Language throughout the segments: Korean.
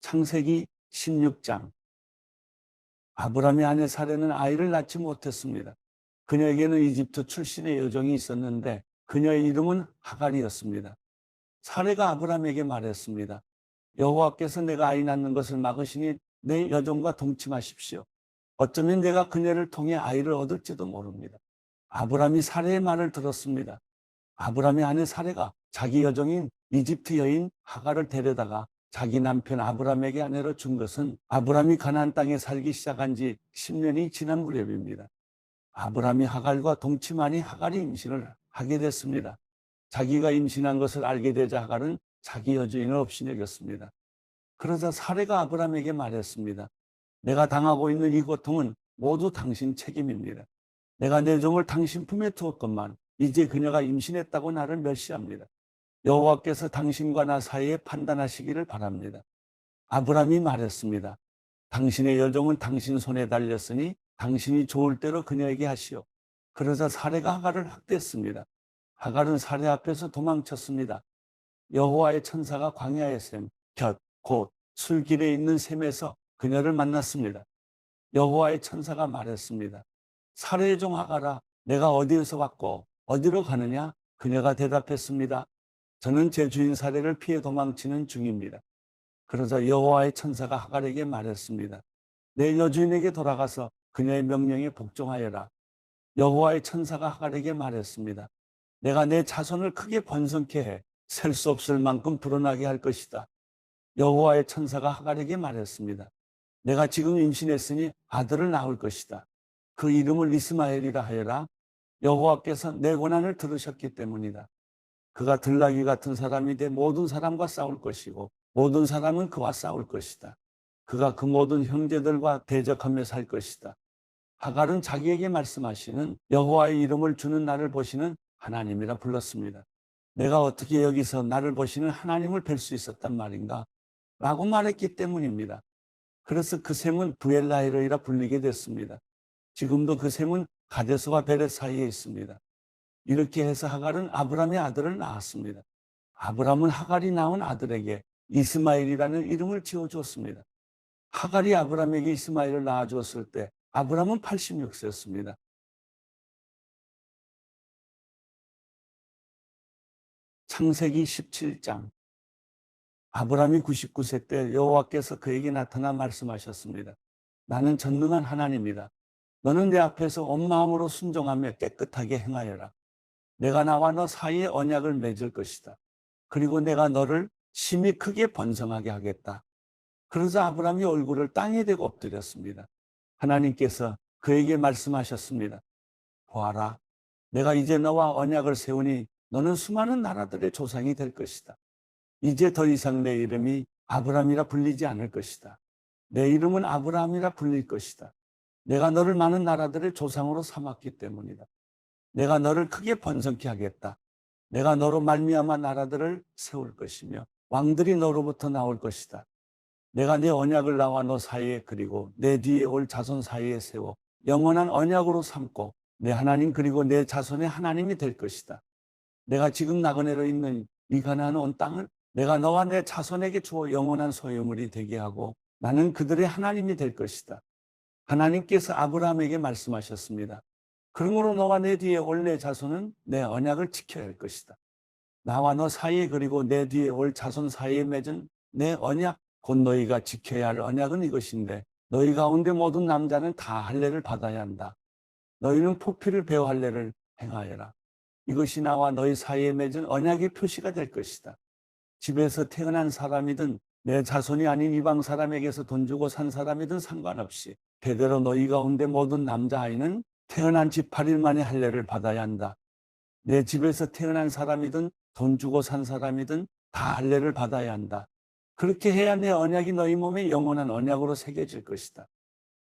창세기 16장. 아브라함의 아내 사레는 아이를 낳지 못했습니다. 그녀에게는 이집트 출신의 여종이 있었는데 그녀의 이름은 하갈이었습니다. 사레가 아브라함에게 말했습니다. 여호와께서 내가 아이 낳는 것을 막으시니 내 여종과 동침하십시오. 어쩌면 내가 그녀를 통해 아이를 얻을지도 모릅니다. 아브라함이 사레의 말을 들었습니다. 아브라함의 아내 사레가 자기 여종인 이집트 여인 하갈을 데려다가 자기 남편 아브라함에게 아내로 준 것은 아브라함이 가나안 땅에 살기 시작한 지 10년이 지난 무렵입니다. 아브라함이 하갈과 동침하니 하갈이 임신을 하게 됐습니다. 자기가 임신한 것을 알게 되자 하갈은 자기 여종을 없이 여겼습니다. 그러자 사레가 아브라함에게 말했습니다. 내가 당하고 있는 이 고통은 모두 당신 책임입니다. 내가 내 종을 당신 품에 두었건만 이제 그녀가 임신했다고 나를 멸시합니다. 여호와께서 당신과 나 사이에 판단하시기를 바랍니다. 아브라함이 말했습니다. 당신의 여종은 당신 손에 달렸으니 당신이 좋을 대로 그녀에게 하시오. 그러자 사레가 하갈을 학대했습니다. 하갈은 사레 앞에서 도망쳤습니다. 여호와의 천사가 광야의 샘, 곧 술길에 있는 샘에서 그녀를 만났습니다. 여호와의 천사가 말했습니다. 사레의 종 하갈아, 내가 어디에서 왔고 어디로 가느냐? 그녀가 대답했습니다. 저는 제 주인 사레를 피해 도망치는 중입니다. 그러자 여호와의 천사가 하갈에게 말했습니다. 내 여주인에게 돌아가서 그녀의 명령에 복종하여라. 여호와의 천사가 하갈에게 말했습니다. 내가 내 자손을 크게 번성케 해 셀 수 없을 만큼 불어나게 할 것이다. 여호와의 천사가 하갈에게 말했습니다. 내가 지금 임신했으니 아들을 낳을 것이다. 그 이름을 이스마엘이라 하여라. 여호와께서 내 고난을 들으셨기 때문이다. 그가 들나귀 같은 사람이 돼 모든 사람과 싸울 것이고 모든 사람은 그와 싸울 것이다. 그가 그 모든 형제들과 대적하며 살 것이다. 하갈은 자기에게 말씀하시는 여호와의 이름을 주는 나를 보시는 하나님이라 불렀습니다. 내가 어떻게 여기서 나를 보시는 하나님을 뵐 수 있었단 말인가? 라고 말했기 때문입니다. 그래서 그 샘은 부엘라헬이라 불리게 됐습니다. 지금도 그 샘은 가데스와 베렛 사이에 있습니다. 이렇게 해서 하갈은 아브라함의 아들을 낳았습니다. 아브라함은 하갈이 낳은 아들에게 이스마엘이라는 이름을 지어주었습니다. 하갈이 아브라함에게 이스마엘을 낳아주었을 때 아브라함은 86세였습니다. 창세기 17장. 아브라함이 99세 때 여호와께서 그에게 나타나 말씀하셨습니다. 나는 전능한 하나님이다. 너는 내 앞에서 온 마음으로 순종하며 깨끗하게 행하여라. 내가 나와 너 사이에 언약을 맺을 것이다. 그리고 내가 너를 심히 크게 번성하게 하겠다. 그러자 아브라함이 얼굴을 땅에 대고 엎드렸습니다. 하나님께서 그에게 말씀하셨습니다. 보아라, 내가 이제 너와 언약을 세우니 너는 수많은 나라들의 조상이 될 것이다. 이제 더 이상 내 이름이 아브라함이라 불리지 않을 것이다. 내 이름은 아브라함이라 불릴 것이다. 내가 너를 많은 나라들의 조상으로 삼았기 때문이다. 내가 너를 크게 번성케 하겠다. 내가 너로 말미암아 나라들을 세울 것이며 왕들이 너로부터 나올 것이다. 내가 내 언약을 나와 너 사이에 그리고 내 뒤에 올 자손 사이에 세워 영원한 언약으로 삼고 내 하나님 그리고 내 자손의 하나님이 될 것이다. 내가 지금 나그네로 있는 이 가나안 온 땅을 내가 너와 내 자손에게 주어 영원한 소유물이 되게 하고 나는 그들의 하나님이 될 것이다. 하나님께서 아브라함에게 말씀하셨습니다. 그러므로 너와 내 뒤에 올 내 자손은 내 언약을 지켜야 할 것이다. 나와 너 사이에 그리고 내 뒤에 올 자손 사이에 맺은 내 언약, 곧 너희가 지켜야 할 언약은 이것인데 너희 가운데 모든 남자는 다 할례를 받아야 한다. 너희는 포피를 베어 할례를 행하여라. 이것이 나와 너희 사이에 맺은 언약의 표시가 될 것이다. 집에서 태어난 사람이든 내 자손이 아닌 이방 사람에게서 돈 주고 산 사람이든 상관없이 대대로 너희 가운데 모든 남자아이는 태어난 지 8일 만에 할례를 받아야 한다. 내 집에서 태어난 사람이든 돈 주고 산 사람이든 다 할례를 받아야 한다. 그렇게 해야 내 언약이 너희 몸에 영원한 언약으로 새겨질 것이다.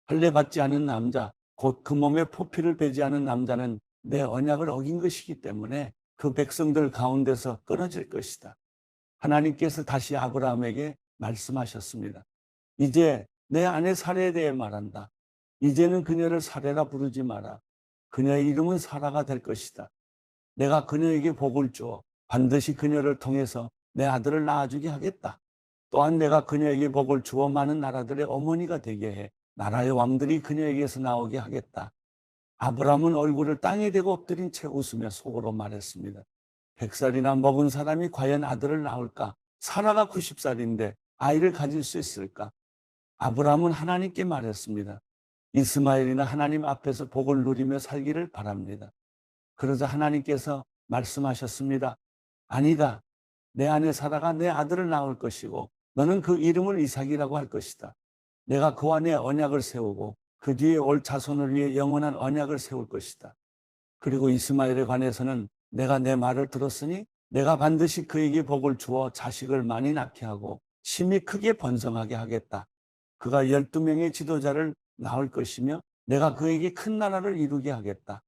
할례 받지 않은 남자, 곧 그 몸에 포피를 베지 않은 남자는 내 언약을 어긴 것이기 때문에 그 백성들 가운데서 끊어질 것이다. 하나님께서 다시 아브라함에게 말씀하셨습니다. 이제 내 아내 사레에 대해 말한다. 이제는 그녀를 사레라 부르지 마라. 그녀의 이름은 사라가 될 것이다. 내가 그녀에게 복을 주어 반드시 그녀를 통해서 내 아들을 낳아주게 하겠다. 또한 내가 그녀에게 복을 주어 많은 나라들의 어머니가 되게 해 나라의 왕들이 그녀에게서 나오게 하겠다. 아브라함은 얼굴을 땅에 대고 엎드린 채 웃으며 속으로 말했습니다. 100살이나 먹은 사람이 과연 아들을 낳을까? 사라가 90살인데 아이를 가질 수 있을까? 아브라함은 하나님께 말했습니다. 이스마엘이나 하나님 앞에서 복을 누리며 살기를 바랍니다. 그러자 하나님께서 말씀하셨습니다. 아니다. 내 아내 사라가 내 아들을 낳을 것이고 너는 그 이름을 이삭이라고 할 것이다. 내가 그와 내 언약을 세우고 그 뒤에 올 자손을 위해 영원한 언약을 세울 것이다. 그리고 이스마엘에 관해서는 내가 내 말을 들었으니 내가 반드시 그에게 복을 주어 자식을 많이 낳게 하고 심히 크게 번성하게 하겠다. 그가 12명의 지도자를 낳을 것이며 내가 그에게 큰 나라를 이루게 하겠다.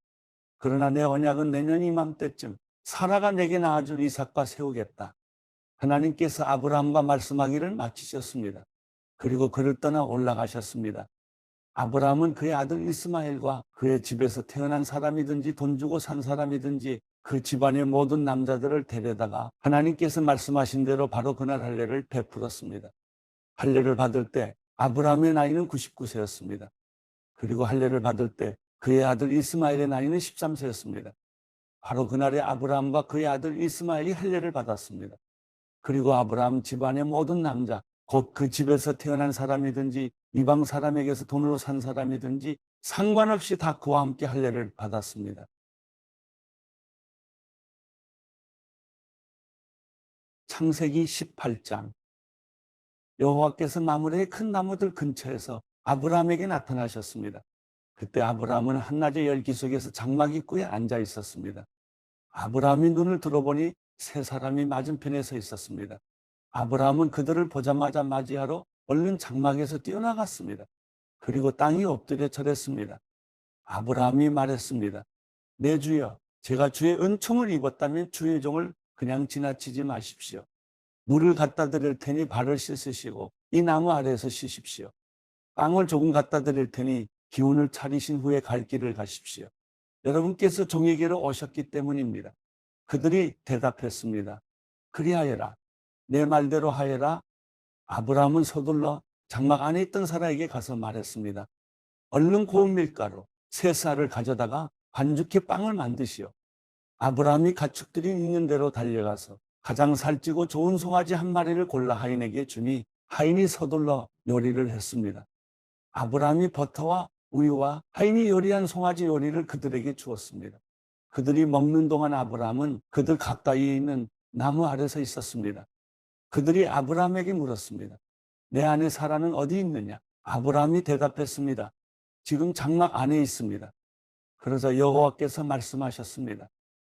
그러나 내 언약은 내년 이맘때쯤 사라가 내게 낳아줄 이삭과 세우겠다. 하나님께서 아브라함과 말씀하기를 마치셨습니다. 그리고 그를 떠나 올라가셨습니다. 아브라함은 그의 아들 이스마엘과 그의 집에서 태어난 사람이든지 돈 주고 산 사람이든지 그 집안의 모든 남자들을 데려다가 하나님께서 말씀하신 대로 바로 그날 할례를 베풀었습니다. 할례를 받을 때 아브라함의 나이는 99세였습니다. 그리고 할례를 받을 때 그의 아들 이스마엘의 나이는 13세였습니다. 바로 그날에 아브라함과 그의 아들 이스마엘이 할례를 받았습니다. 그리고 아브라함 집안의 모든 남자, 곧 그 집에서 태어난 사람이든지 이방 사람에게서 돈으로 산 사람이든지 상관없이 다 그와 함께 할례를 받았습니다. 창세기 18장. 여호와께서 마므레의 큰 나무들 근처에서 아브라함에게 나타나셨습니다. 그때 아브라함은 한낮의 열기 속에서 장막 입구에 앉아 있었습니다. 아브라함이 눈을 들어보니 세 사람이 맞은편에 서 있었습니다. 아브라함은 그들을 보자마자 맞이하러 얼른 장막에서 뛰어나갔습니다. 그리고 땅이 엎드려 절했습니다. 아브라함이 말했습니다. 내 주여, 제가 주의 은총을 입었다면 주의 종을 그냥 지나치지 마십시오. 물을 갖다 드릴 테니 발을 씻으시고 이 나무 아래에서 쉬십시오. 빵을 조금 갖다 드릴 테니 기운을 차리신 후에 갈 길을 가십시오. 여러분께서 종에게로 오셨기 때문입니다. 그들이 대답했습니다. 그리하여라. 내 말대로 하여라. 아브라함은 서둘러 장막 안에 있던 사람에게 가서 말했습니다. 얼른 고운 밀가루 3쌀을 가져다가 반죽해 빵을 만드시오. 아브라함이 가축들이 있는 대로 달려가서 가장 살찌고 좋은 송아지 한 마리를 골라 하인에게 주니 하인이 서둘러 요리를 했습니다. 아브라함이 버터와 우유와 하인이 요리한 송아지 요리를 그들에게 주었습니다. 그들이 먹는 동안 아브라함은 그들 가까이에 있는 나무 아래서 있었습니다. 그들이 아브라함에게 물었습니다. 내 아내 사라는 어디 있느냐? 아브라함이 대답했습니다. 지금 장막 안에 있습니다. 그러자 여호와께서 말씀하셨습니다.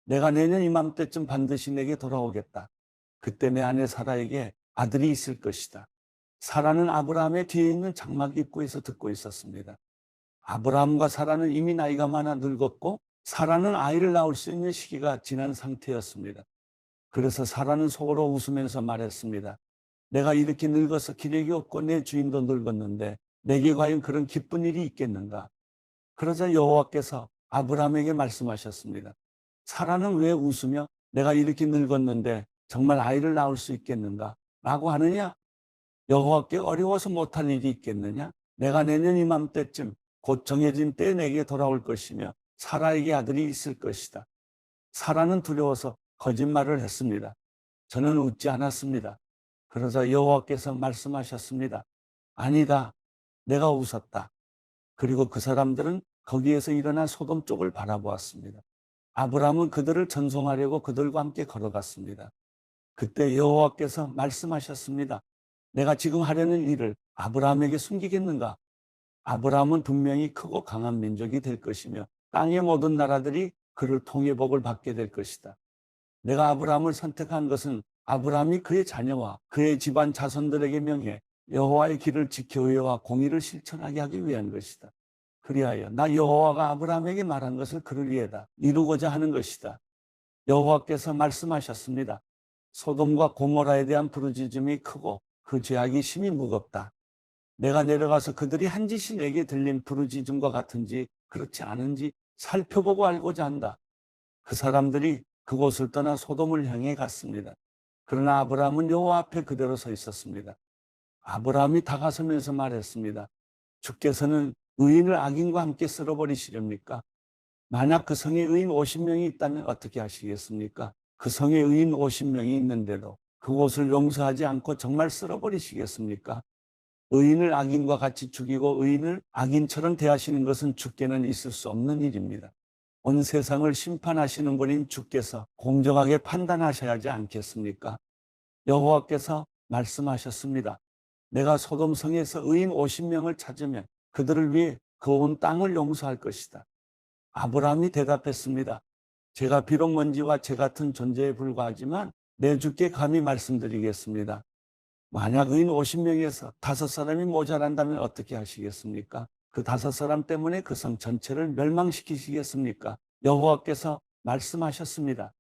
내가 내년 이맘때쯤 반드시 내게 돌아오겠다. 그때 내 아내 사라에게 아들이 있을 것이다. 사라는 아브라함의 뒤에 있는 장막 입구에서 듣고 있었습니다. 아브라함과 사라는 이미 나이가 많아 늙었고 사라는 아이를 낳을 수 있는 시기가 지난 상태였습니다. 그래서 사라는 속으로 웃으면서 말했습니다. 내가 이렇게 늙어서 기력이 없고 내 주인도 늙었는데 내게 과연 그런 기쁜 일이 있겠는가? 그러자 여호와께서 아브라함에게 말씀하셨습니다. 사라는 왜 웃으며 내가 이렇게 늙었는데 정말 아이를 낳을 수 있겠는가? 라고 하느냐? 여호와께 어려워서 못할 일이 있겠느냐? 내가 내년 이맘때쯤 곧 정해진 때에 내게 돌아올 것이며 사라에게 아들이 있을 것이다. 사라는 두려워서 거짓말을 했습니다. 저는 웃지 않았습니다. 그러자 여호와께서 말씀하셨습니다. 아니다. 내가 웃었다. 그리고 그 사람들은 거기에서 일어나 소돔 쪽을 바라보았습니다. 아브라함은 그들을 전송하려고 그들과 함께 걸어갔습니다. 그때 여호와께서 말씀하셨습니다. 내가 지금 하려는 일을 아브라함에게 숨기겠는가? 아브라함은 분명히 크고 강한 민족이 될 것이며 땅의 모든 나라들이 그를 통해 복을 받게 될 것이다. 내가 아브라함을 선택한 것은 아브라함이 그의 자녀와 그의 집안 자손들에게 명해 여호와의 길을 지켜 의와 공의를 실천하게 하기 위한 것이다. 그리하여 나 여호와가 아브라함에게 말한 것을 그를 위해다 이루고자 하는 것이다. 여호와께서 말씀하셨습니다. 소돔과 고모라에 대한 부르짖음이 크고 그 죄악이 심히 무겁다. 내가 내려가서 그들이 한 짓이 내게 들린 부르짖음과 같은지 그렇지 않은지 살펴보고 알고자 한다. 그 사람들이 그곳을 떠나 소돔을 향해 갔습니다. 그러나 아브라함은 여호와 앞에 그대로 서 있었습니다. 아브라함이 다가서면서 말했습니다. 주께서는 의인을 악인과 함께 쓸어버리시렵니까? 만약 그 성에 의인 50명이 있다면 어떻게 하시겠습니까? 그 성에 의인 50명이 있는데도 그곳을 용서하지 않고 정말 쓸어버리시겠습니까? 의인을 악인과 같이 죽이고 의인을 악인처럼 대하시는 것은 주께는 있을 수 없는 일입니다. 온 세상을 심판하시는 분인 주께서 공정하게 판단하셔야 하지 않겠습니까? 여호와께서 말씀하셨습니다. 내가 소돔 성에서 의인 50명을 찾으면 그들을 위해 그 온 땅을 용서할 것이다. 아브라함이 대답했습니다. 제가 비록 먼지와 재 같은 존재에 불과하지만 내 주께 감히 말씀드리겠습니다. 만약 의인 50명에서 5사람이 모자란다면 어떻게 하시겠습니까? 그 5사람 때문에 그 성 전체를 멸망시키시겠습니까? 여호와께서 말씀하셨습니다.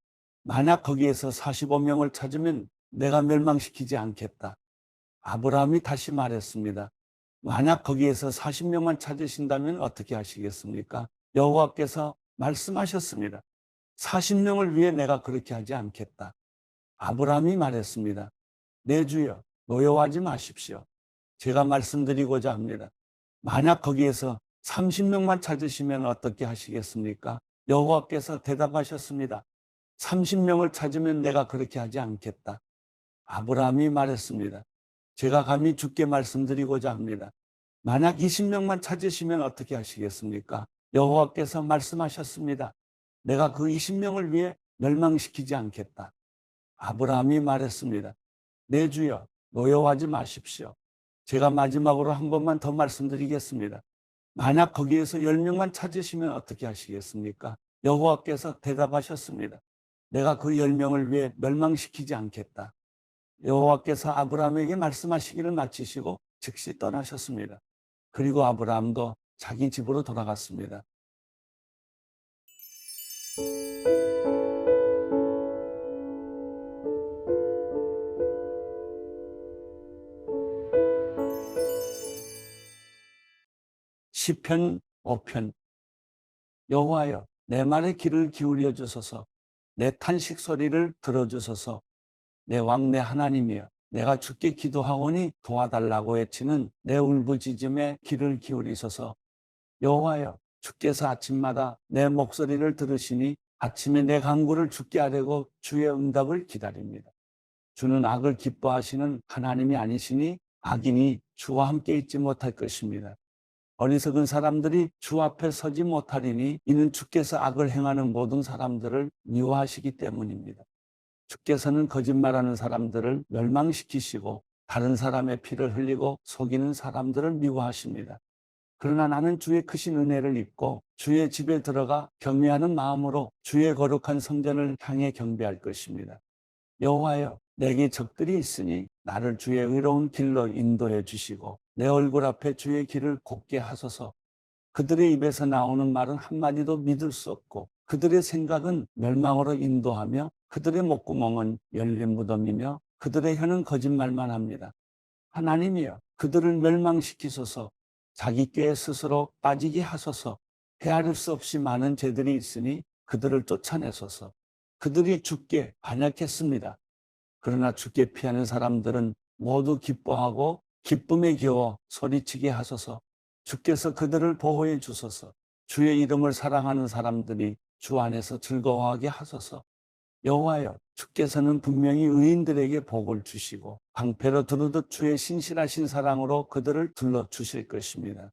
만약 거기에서 45명을 찾으면 내가 멸망시키지 않겠다. 아브라함이 다시 말했습니다. 만약 거기에서 40명만 찾으신다면 어떻게 하시겠습니까? 여호와께서 말씀하셨습니다. 40명을 위해 내가 그렇게 하지 않겠다. 아브라함이 말했습니다. 내 주여, 노여워하지 마십시오. 제가 말씀드리고자 합니다. 만약 거기에서 30명만 찾으시면 어떻게 하시겠습니까? 여호와께서 대답하셨습니다. 30명을 찾으면 내가 그렇게 하지 않겠다. 아브라함이 말했습니다. 제가 감히 주께 말씀드리고자 합니다. 만약 20명만 찾으시면 어떻게 하시겠습니까? 여호와께서 말씀하셨습니다. 내가 그 20명을 위해 멸망시키지 않겠다. 아브라함이 말했습니다. 내 주여, 노여워하지 마십시오. 제가 마지막으로 한 번만 더 말씀드리겠습니다. 만약 거기에서 10명만 찾으시면 어떻게 하시겠습니까? 여호와께서 대답하셨습니다. 내가 그 10명을 위해 멸망시키지 않겠다. 여호와께서 아브라함에게 말씀하시기를 마치시고 즉시 떠나셨습니다. 그리고 아브라함도 자기 집으로 돌아갔습니다. 시편 5편. 여호와여, 내 말에 귀를 기울여 주소서. 내 탄식 소리를 들어주소서. 내 왕 내 하나님이여, 내가 주께 기도하오니 도와달라고 외치는 내 울부짖음에 귀를 기울이소서. 여호와여, 주께서 아침마다 내 목소리를 들으시니 아침에 내 간구를 주께 아뢰고 주의 응답을 기다립니다. 주는 악을 기뻐하시는 하나님이 아니시니 악인이 주와 함께 있지 못할 것입니다. 어리석은 사람들이 주 앞에 서지 못하리니 이는 주께서 악을 행하는 모든 사람들을 미워하시기 때문입니다. 주께서는 거짓말하는 사람들을 멸망시키시고 다른 사람의 피를 흘리고 속이는 사람들을 미워하십니다. 그러나 나는 주의 크신 은혜를 입고 주의 집에 들어가 경외하는 마음으로 주의 거룩한 성전을 향해 경배할 것입니다. 여호와여, 내게 적들이 있으니 나를 주의 의로운 길로 인도해 주시고 내 얼굴 앞에 주의 길을 곱게 하소서. 그들의 입에서 나오는 말은 한마디도 믿을 수 없고 그들의 생각은 멸망으로 인도하며 그들의 목구멍은 열린 무덤이며 그들의 혀는 거짓말만 합니다. 하나님이여, 그들을 멸망시키소서. 자기 꾀에 스스로 빠지게 하소서. 헤아릴 수 없이 많은 죄들이 있으니 그들을 쫓아내소서. 그들이 주께 반역했습니다. 그러나 주께 피하는 사람들은 모두 기뻐하고 기쁨에 겨워 소리치게 하소서. 주께서 그들을 보호해 주소서. 주의 이름을 사랑하는 사람들이 주 안에서 즐거워하게 하소서. 여호와여, 주께서는 분명히 의인들에게 복을 주시고 방패로 두르듯 주의 신실하신 사랑으로 그들을 둘러주실 것입니다.